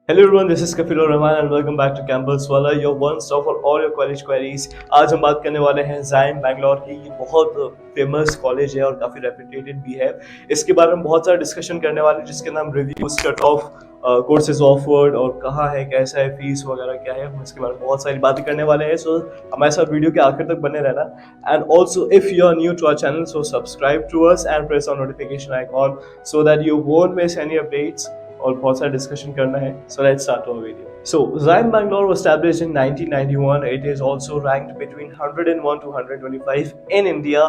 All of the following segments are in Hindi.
Hello everyone, this is Kafil Rahman and welcome back to Campus Wala, your one stop for all your college queries. आज हम बात करने वाले हैं ज़ाइम बैंगलोर की। ये बहुत फेमस कॉलेज है और काफ़ी रेपुटेटेड भी है। इसके बारे में बहुत सारा डिस्कशन करने वाले हैं, जिसके नाम reviews, cut off, courses offered और कहाँ है, कैसा है, फीस वगैरह क्या है, हम इसके बारे में बहुत सारी बातें करने वाले हैं। सो हमारे साथ वीडियो के आखिर तक बने रहना। And also if you are new to our channel, so subscribe to us and press on notification icon so that you won't miss any updates. और बहुत सारा डिस्कशन करना है। So let's start our video. So Zyme Bangalore was established in 1991. It is also ranked between 101 to 125 in India,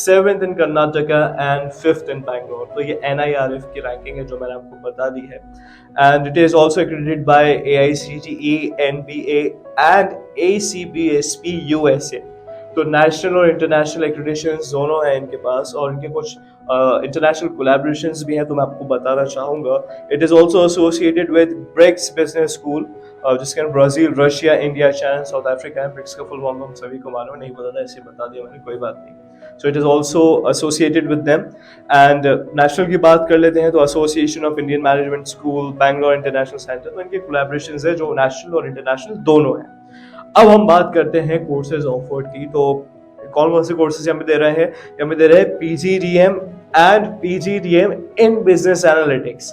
7th in Karnataka and 5th in Bangalore. तो ये NIRF की रैंकिंग है जो मैंने आपको बता दी है। And it is also accredited by AICTE, NBA and ACBSP USA. तो नेशनल और इंटरनेशनल एक्रेडिटेशंस दोनों हैं इनके पास, और इनके कुछ इंटरनेशनल कोलैबोरेशंस भी हैं, तो मैं आपको बताना चाहूँगा। It is also associated with BRICS business school, जिसके अंदर Brazil, Russia, India, China, South Africa है। ब्रिक्स का फुल फॉर्म हम सभी को मालूम नहीं पता था, ऐसे बता दिया मैंने, कोई बात नहीं। So it is also associated with them. And national की बात कर लेते हैं तो association of Indian management school, Bangalore international centre, तो इनके कोलैबोरेशंस है जो नेशनल और इंटरनेशनल दोनों हैं। अब हम बात करते हैं कोर्सेज ऑफर्ड की। तो कौन कौन से कोर्सेज यहाँ पे दे रहे हैं? यहाँ पे दे रहे हैं PGDM and PGDM in business analytics.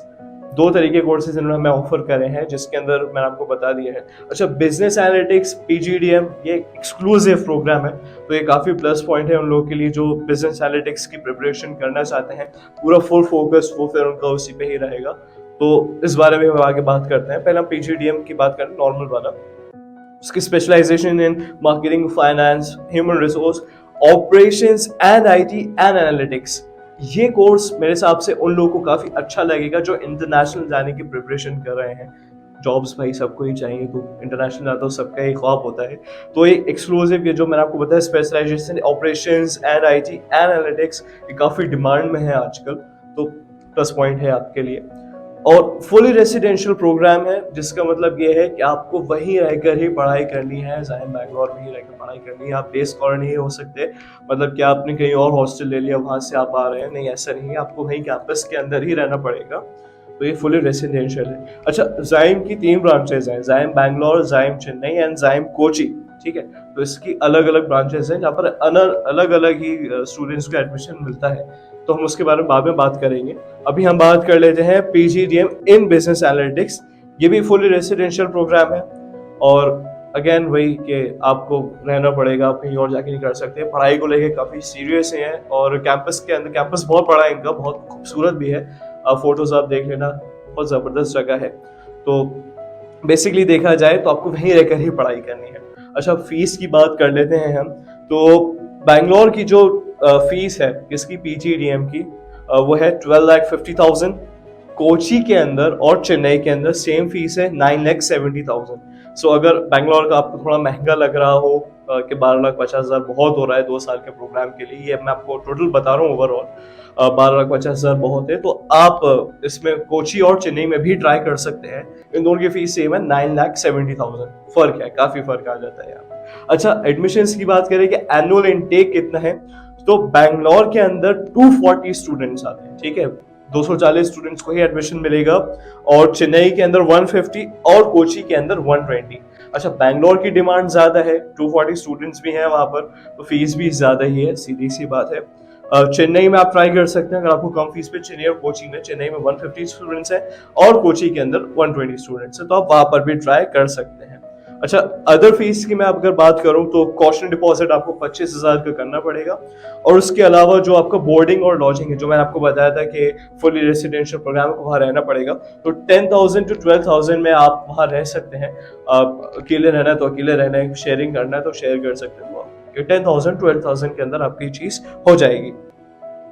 दो तरीके कोर्सेज इन्होंने हमें ऑफर करे हैं, जिसके अंदर मैंने आपको बता दिया है। अच्छा, बिजनेस एनालिटिक्स PGDM ये एक्सक्लूसिव प्रोग्राम है, तो ये काफ़ी प्लस पॉइंट है उन लोगों के लिए जो बिजनेस एनालिटिक्स की प्रिपरेशन करना चाहते हैं। पूरा फुल फोकस वो फिर उनका उसी पे ही रहेगा। तो इस बारे में हम आगे बात करते हैं। पहले हम PGDM की बात करें, नॉर्मल वाला। उसकी specialization in marketing, finance, human resource, operations and IT and analytics. ये कोर्स मेरे हिसाब से उन लोगों को काफ़ी अच्छा लगेगा जो इंटरनेशनल जाने की प्रिपरेशन कर रहे हैं। जॉब्स भाई सबको ही चाहिए, तो इंटरनेशनल जाता तो सबका एक ख्वाब होता है। तो ये एक्सक्लूसिव, ये जो मैंने आपको बताया specialization operations and IT and analytics, ये काफ़ी डिमांड में है आजकल, तो प्लस पॉइंट है आपके लिए। और फुली रेसिडेंशियल प्रोग्राम है, जिसका मतलब ये है कि आपको वहीं रहकर ही पढ़ाई करनी है। ज़ाइम बैंगलोर में ही रहकर पढ़ाई करनी है। आप डे स्कॉलर नहीं हो सकते, मतलब कि आपने कहीं और हॉस्टल ले लिया वहाँ से आप आ रहे हैं, नहीं, ऐसा नहीं है। आपको वहीं कैंपस के अंदर ही रहना पड़ेगा। तो ये फुली रेसिडेंशियल है। अच्छा, ज़ाइम की 3 ब्रांचेज हैं, zyme Bangalore, zyme Chennai and zyme Kochi. ठीक है, तो इसकी अलग अलग ब्रांचेज हैं जहाँ पर अलग अलग ही स्टूडेंट्स को एडमिशन मिलता है। तो हम उसके बारे में बाद में बात करेंगे। अभी हम बात कर लेते हैं PGDM इन बिजनेस एनालिटिक्स। ये भी फुली रेसिडेंशियल प्रोग्राम है, और अगेन वही कि आपको रहना पड़ेगा, आप कहीं और जाके नहीं कर सकते। पढ़ाई को लेके काफ़ी सीरियस है, और कैंपस के अंदर, कैंपस बहुत बड़ा है इनका, बहुत खूबसूरत भी है। फोटोज आप देख लेना, बहुत ज़बरदस्त जगह है। तो बेसिकली देखा जाए तो आपको वहीं रहकर ही पढ़ाई करनी है। अच्छा, फीस की बात कर लेते हैं हम। तो बैंगलोर की जो फीस है इसकी PGDM की, वो है 12,50,000। कोची के अंदर और चेन्नई के अंदर सेम फीस है 9,70,000। सो अगर बैंगलोर का आपको थोड़ा महंगा लग रहा हो कि 12,50,000 बहुत हो रहा है 2 साल के प्रोग्राम के लिए, ये मैं आपको टोटल बता रहा हूँ ओवरऑल, 12,50,000 बहुत है, तो आप इसमें कोची और चेन्नई में भी ट्राई कर सकते हैं। इन दोनों की फीस सेम है, 9,70,000। फर्क है, काफी फर्क आ जाता है यहाँ पे। अच्छा, एडमिशंस की बात करें कि एनुअल इनटेक कितना है, तो बैंगलोर के अंदर 240 स्टूडेंट्स आते हैं। ठीक है, 240 स्टूडेंट्स को ही एडमिशन मिलेगा, और चेन्नई के अंदर 150 और कोची के अंदर 120। अच्छा, बैंगलोर की डिमांड ज्यादा है, 240 स्टूडेंट्स भी हैं वहां पर, तो फीस भी ज्यादा ही है, सीधी सी बात है। चेन्नई में आप ट्राई कर सकते हैं अगर आपको कम फीस पे। चेन्नई और कोची में, चेन्नई में 150 स्टूडेंट्स हैं और कोची के अंदर 120 स्टूडेंट्स हैं, तो आप वहां पर भी ट्राई कर सकते हैं। अच्छा, अदर फीस की मैं अगर बात करूं तो कॉशन डिपॉजिट आपको 25,000 का करना पड़ेगा, और उसके अलावा जो आपका बोर्डिंग और लॉजिंग है, जो मैंने आपको बताया था कि फुली रेसिडेंशियल प्रोग्राम को वहाँ रहना पड़ेगा, तो 10,000 to 12,000 में आप वहाँ रह सकते हैं। आप अकेले रहना है तो अकेले रहना है, शेयरिंग करना है तो शेयर कर सकते हैं, तो 10,000 12,000 के अंदर आपकी चीज हो जाएगी।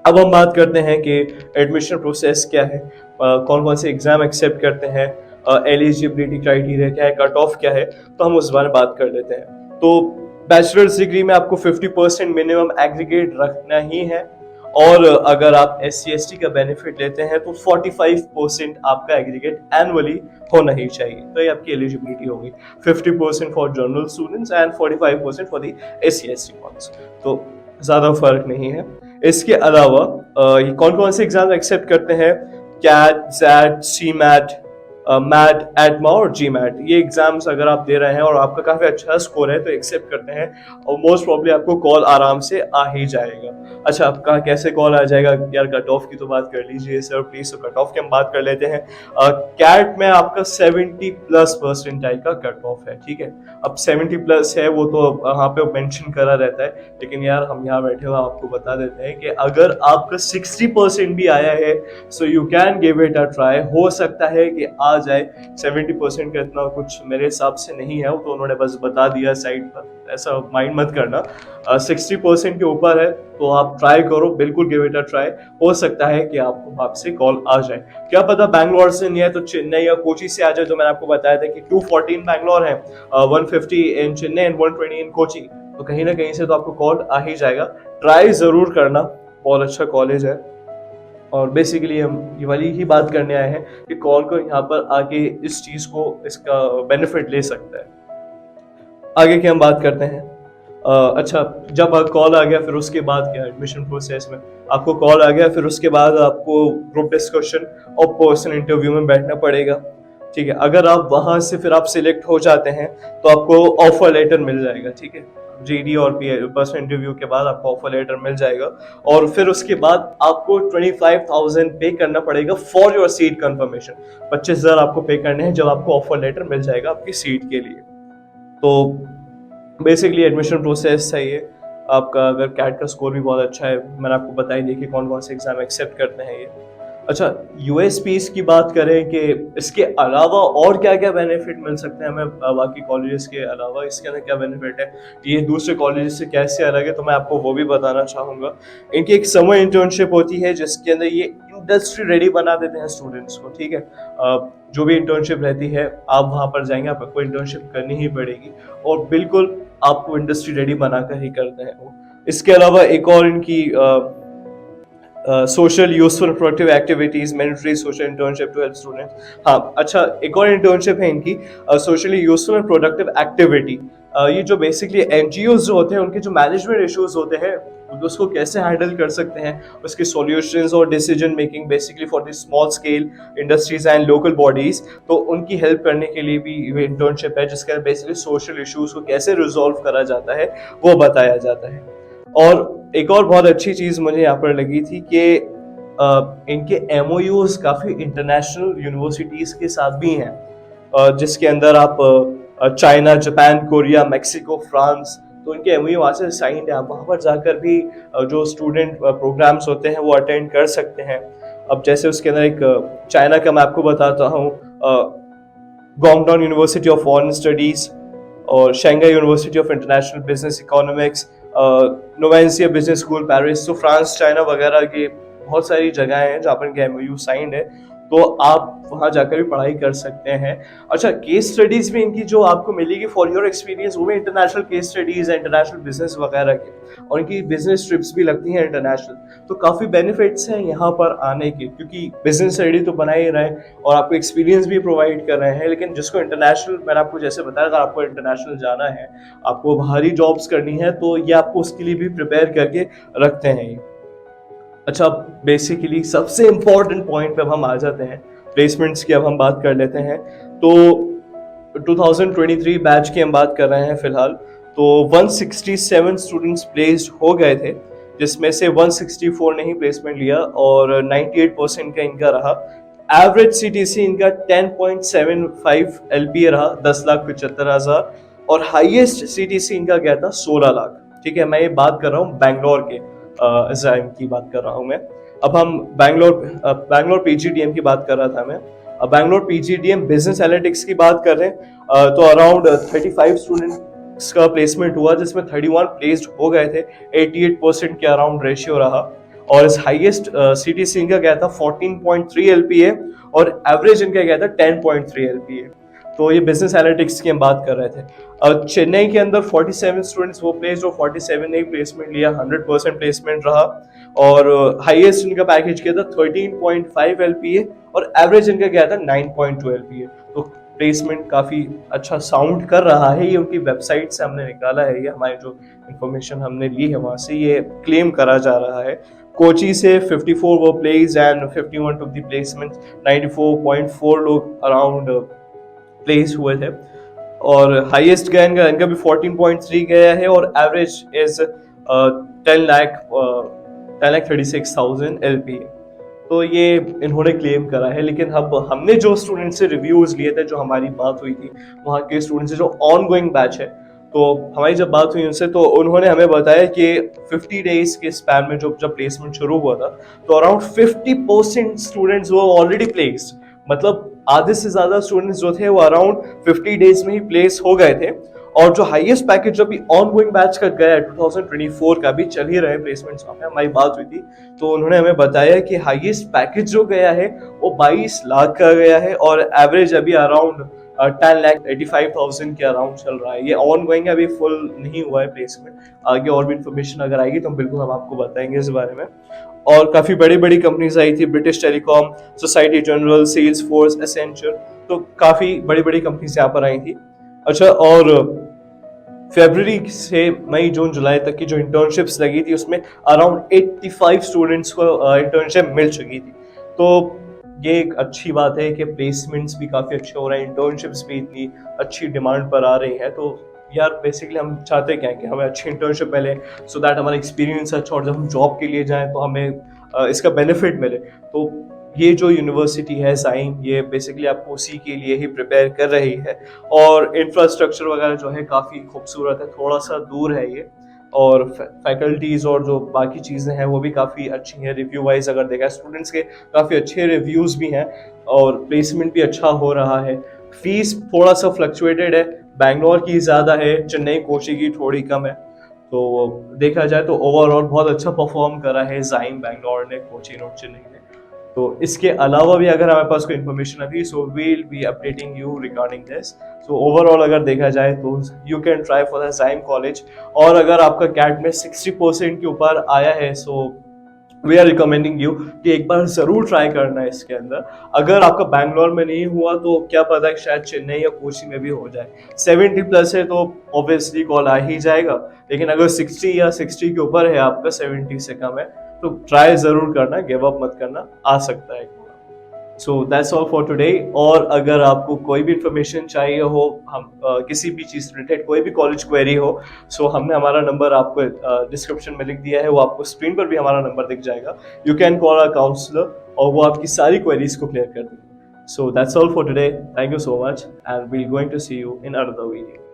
अब हम बात करते हैं कि एडमिशन प्रोसेस क्या है, कौन कौन से एग्जाम एक्सेप्ट करते हैं, एलिजिबिलिटी क्राइटेरिया क्या है, कट ऑफ क्या है, तो हम उस बारे में बात कर लेते हैं। तो बैचलर्स डिग्री में आपको 50% मिनिमम एग्रीगेट रखना ही है, और अगर आप SC/ST का बेनिफिट लेते हैं तो 45% आपका एग्रीगेट एनुअली होना ही चाहिए, तो ये आपकी एलिजिबिलिटी होगी। 50% for general students and 45% for the SC/ST ones, तो ज्यादा फर्क नहीं है। इसके अलावा ये कौन कौन से एग्जाम एक्सेप्ट करते हैं? कैट, सैट, CMAT, मैट, एटमा और जी मैट। ये एग्जाम्स अगर आप दे रहे हैं और आपका काफी अच्छा स्कोर है तो एक्सेप्ट करते हैं और मोस्ट प्रॉब्ली आपको कॉल आराम से आ ही जाएगा। अच्छा, आपका कैसे कॉल आ जाएगा यार, कट ऑफ की तो बात कर लीजिए सर प्लीज। तो कट ऑफ की हम बात कर लेते हैं। कैट में आपका 70+ परसेंटाइल का कट ऑफ है, ठीक है। अब 70+ है वो तो वहाँ पे मेंशन करा रहता है, लेकिन यार हम यहाँ बैठे हुए आपको बता देते हैं कि अगर आपका 60% भी आया है so you can give it a try. हो सकता है कि आ जाए। 70% का इतना कुछ मेरे हिसाब से नहीं है, वो तो उन्होंने बस बता दिया साइड पर, ऐसा माइंड मत करना। 60% के ऊपर है तो आप ट्राई करो, बिल्कुल गिव इट अ ट्राई। हो सकता है कि आपको आपसे कॉल आ जाए, क्या पता बैंगलोर से नहीं है तो चेन्नई या कोची से आ जाए। तो मैंने आपको बताया था कि 214 बैंगलोर है, 150 इन चेन्नई एंड 120 इन कोची। तो कहीं ना कहीं से तो आपको कॉल आ ही जाएगा। ट्राई जरूर करना, बहुत अच्छा कॉलेज है। और बेसिकली हम ये वाली ही बात करने आए हैं कि कौन कौन यहाँ पर आके इस चीज को, इसका बेनिफिट ले सकता है। आगे की हम बात करते हैं। अच्छा, जब कॉल आ गया फिर उसके बाद क्या, एडमिशन प्रोसेस में आपको कॉल आ गया, फिर उसके बाद आपको ग्रुप डिस्कशन और पर्सनल इंटरव्यू में बैठना पड़ेगा, ठीक है। अगर आप वहां से फिर आप सिलेक्ट हो जाते हैं तो आपको ऑफर लेटर मिल जाएगा, ठीक है। जीडी और पर्सनल इंटरव्यू के बाद आपको ऑफर लेटर मिल जाएगा और फिर उसके बाद आपको 25,000 पे करना पड़ेगा फॉर योर सीट कंफर्मेशन। 25,000 आपको पे करने हैं जब आपको ऑफर लेटर मिल जाएगा आपकी सीट के लिए। तो बेसिकली एडमिशन प्रोसेस सही है आपका। अगर कैट का स्कोर भी बहुत अच्छा है, मैंने आपको बताई दी कि कौन कौन से एग्जाम एक्सेप्ट करते हैं ये। अच्छा, यूएसपीस की बात करें कि इसके अलावा और क्या क्या बेनिफिट मिल सकते हैं हमें बाकी कॉलेजेस के अलावा, इसके अंदर क्या बेनिफिट है, ये दूसरे कॉलेजेस से कैसे अलग है, तो मैं आपको वो भी बताना चाहूँगा। इनकी एक समर इंटर्नशिप होती है जिसके अंदर ये इंडस्ट्री रेडी बना देते हैं स्टूडेंट्स को, ठीक है। जो भी इंटर्नशिप रहती है आप वहाँ पर जाएंगे, आपको इंटर्नशिप करनी ही पड़ेगी और बिल्कुल आपको इंडस्ट्री रेडी बनाकर ही करते हैं वो। इसके अलावा एक और इनकी social useful productive activities, mandatory social internship to help students. हाँ अच्छा, एक और इंटर्नशिप है इनकी socially useful and productive activity. ये जो बेसिकली एनजीओज जो होते हैं उनके जो मैनेजमेंट इश्यूज होते हैं उसको कैसे हैंडल कर सकते हैं, उसके सॉल्यूशंस और decision making basically for the small scale industries and local bodies, तो उनकी हेल्प करने के लिए भी ये इंटर्नशिप है जिसके अंदर बेसिकली सोशल इश्यूज को कैसे रिजॉल्व करा जाता है वो बताया जाता है। और एक और बहुत अच्छी चीज मुझे यहाँ पर लगी थी कि इनके एमओयूज काफी इंटरनेशनल यूनिवर्सिटीज के साथ भी हैं, जिसके अंदर आप China, Japan, Korea, Mexico, France, तो इनके एमओयू वहाँ से साइंड है। आप वहाँ पर जाकर भी जो स्टूडेंट प्रोग्राम्स होते हैं वो अटेंड कर सकते हैं। अब जैसे उसके अंदर एक चाइना का मैं आपको बताता हूँ, Guangdong university of foreign studies और Shanghai university of international business economics, Novancia business school Paris. तो फ्रांस, चाइना वगैरह की बहुत सारी जगह हैं जहाँ पर इनके एमओयू साइंड है, तो आप वहाँ जाकर भी पढ़ाई कर सकते हैं। अच्छा, केस स्टडीज भी इनकी जो आपको मिलेगी फॉर योर एक्सपीरियंस, वो भी इंटरनेशनल केस स्टडीज है, इंटरनेशनल बिजनेस वगैरह के, और इनकी बिजनेस ट्रिप्स भी लगती हैं इंटरनेशनल। तो काफी बेनिफिट्स हैं यहाँ पर आने के, क्योंकि बिजनेस स्टडी तो बना ही रहे और आपको एक्सपीरियंस भी प्रोवाइड कर रहे हैं। लेकिन जिसको इंटरनेशनल, मैंने आपको जैसे बताया था, आपको इंटरनेशनल जाना है, आपको बाहरी जॉब्स करनी है, तो ये आपको उसके लिए भी प्रिपेयर करके रखते हैं ये। अच्छा, बेसिकली सबसे इंपॉर्टेंट पॉइंट पे अब हम आ जाते हैं, प्लेसमेंट्स की अब हम बात कर लेते हैं। तो 2023 बैच की हम बात कर रहे हैं फिलहाल। तो 167 स्टूडेंट्स प्लेस्ड हो गए थे, जिसमें से 164 ने ही प्लेसमेंट लिया और 98% का इनका रहा। एवरेज सीटीसी इनका 10.75 एलपीए रहा, 10,75,000, और हाईएस्ट सीटीसी इनका गया था 16 लाख। ठीक है, मैं ये बात कर रहा हूँ बैंगलोर के एग्जाम की बात कर रहा हूँ मैं। अब हम बैंगलोर पीजीडीएम की बात कर रहा था मैं। अब बैंगलोर पीजीडीएम बिजनेस एनालिटिक्स की बात कर रहे हैं, तो अराउंड 35 स्टूडेंट्स का प्लेसमेंट हुआ, जिसमें 31 प्लेस्ड हो गए थे। 88% के अराउंड रेशियो रहा और इस हाईएस्ट सीटीसी इनका गया था 14.3 एलपीए और एवरेज इनका गया था 10.3 एलपीए। तो ये बिजनेस एनालिटिक्स की हम बात कर रहे थे। चेन्नई के अंदर 47 स्टूडेंट्स वो प्लेस्ड और 47 ने प्लेसमेंट लिया, 100% प्लेसमेंट रहा और हाईएस्ट इनका पैकेज किया था 13.5 एलपीए और एवरेज इनका गया था 9.2 एलपीए। तो प्लेसमेंट काफी अच्छा साउंड कर रहा है, ये उनकी वेबसाइट से हमने निकाला है, ये हमारी जो इन्फॉर्मेशन हमने ली है वहां से ये क्लेम करा जा रहा है। कोची से 54 वो place and 51 to the placement, 94.4 लोग अराउंड प्लेस हुए थे। और हाईएस्ट गया इनका भी 14.3 गया है और एवरेज इज 10,36,000 LP। तो ये इन्होंने क्लेम करा है। लेकिन अब हमने जो स्टूडेंट से रिव्यूज लिए थे, जो हमारी बात हुई थी वहाँ के स्टूडेंट से, जो ऑन गोइंग बैच है, तो हमारी जब बात हुई उनसे तो उन्होंने हमें बताया कि 50 डेज के स्पैन में जब प्लेसमेंट शुरू हुआ था तो अराउंड 50% स्टूडेंट्स वो ऑलरेडी प्लेस्ड, मतलब आधे से ज्यादा स्टूडेंट्स जो थे वो अराउंड 50 डेज में ही प्लेस हो गए थे। और जो हाईएस्ट पैकेज अभी ऑन गोइंग बैच का गया है 2024 का भी चल ही रहे प्लेसमेंट्स, में हमारी बात हुई थी तो उन्होंने हमें बताया कि हाईएस्ट पैकेज जो गया है वो 22 लाख का गया है और एवरेज अभी अराउंड 10,85,000 के अराउंड चल रहा है। ये ऑन गोइंग अभी फुल नहीं हुआ है प्लेसमेंट, आगे और भी इन्फॉर्मेशन अगर आएगी तो बिल्कुल हम आपको बताएंगे इस बारे में। और काफी बड़ी बड़ी कंपनीज आई थी, British Telecom, Societe Generale, Salesforce, Accenture, तो काफी बड़ी बड़ी कंपनीज यहाँ पर आई थी। अच्छा, और फरवरी से मई जून जुलाई तक की जो इंटर्नशिप्स लगी थी उसमें अराउंड 85 स्टूडेंट्स को इंटर्नशिप मिल चुकी थी। तो ये एक अच्छी बात है कि प्लेसमेंट्स भी काफ़ी अच्छे हो रहे हैं, इंटर्नशिप्स भी इतनी अच्छी डिमांड पर आ रही है। तो यार बेसिकली हम चाहते क्या हैं कि हमें अच्छी इंटर्नशिप मिले सो दैट हमारा एक्सपीरियंस अच्छा, और जब हम जॉब के लिए जाएं तो हमें इसका बेनिफिट मिले। तो ये जो यूनिवर्सिटी है साइम, ये बेसिकली आपको उसी के लिए ही प्रिपेयर कर रही है। और इंफ्रास्ट्रक्चर वगैरह जो है काफ़ी खूबसूरत है, थोड़ा सा दूर है ये, और फैकल्टीज़ और जो बाकी चीज़ें हैं वो भी काफ़ी अच्छी हैं। रिव्यू वाइज अगर देखा, स्टूडेंट्स के काफ़ी अच्छे रिव्यूज़ भी हैं और प्लेसमेंट भी अच्छा हो रहा है। फीस थोड़ा सा फ्लक्चुएटेड है, बैंगलोर की ज़्यादा है, चेन्नई कोची की थोड़ी कम है। तो देखा जाए तो ओवरऑल बहुत अच्छा परफॉर्म करा है जाइम बैंगलोर ने, कोचिन और चेन्नई ने। तो इसके अलावा भी अगर हमारे पास कोई इन्फॉर्मेशन आती है so we'll be updating you regarding this. So overall अगर देखा जाए तो you can try for the XIME college. और अगर आपका कैट में 60% के ऊपर आया है so we are recommending you कि एक बार जरूर ट्राई करना है इसके अंदर। अगर आपका बैंगलोर में नहीं हुआ तो क्या पता है शायद चेन्नई या कोची में भी हो जाए। 70+ है तो ऑब्वियसली कॉल आ ही जाएगा, लेकिन अगर 60 या 60 के ऊपर है आपका, 70 से कम है, तो ट्राई जरूर करना, गिव अप मत करना, आ सकता है। सो दैट्स ऑल फॉर टुडे। और अगर आपको कोई भी इंफॉर्मेशन चाहिए हो, हम किसी भी चीज़ रिलेटेड कोई भी कॉलेज क्वेरी हो, सो हमने हमारा नंबर आपको डिस्क्रिप्शन में लिख दिया है, वो आपको स्क्रीन पर भी हमारा नंबर दिख जाएगा। You can call our counsellor और वो आपकी सारी क्वेरीज को क्लियर कर देंगे। So that's all for today, thank you so much and we going to see you in another video.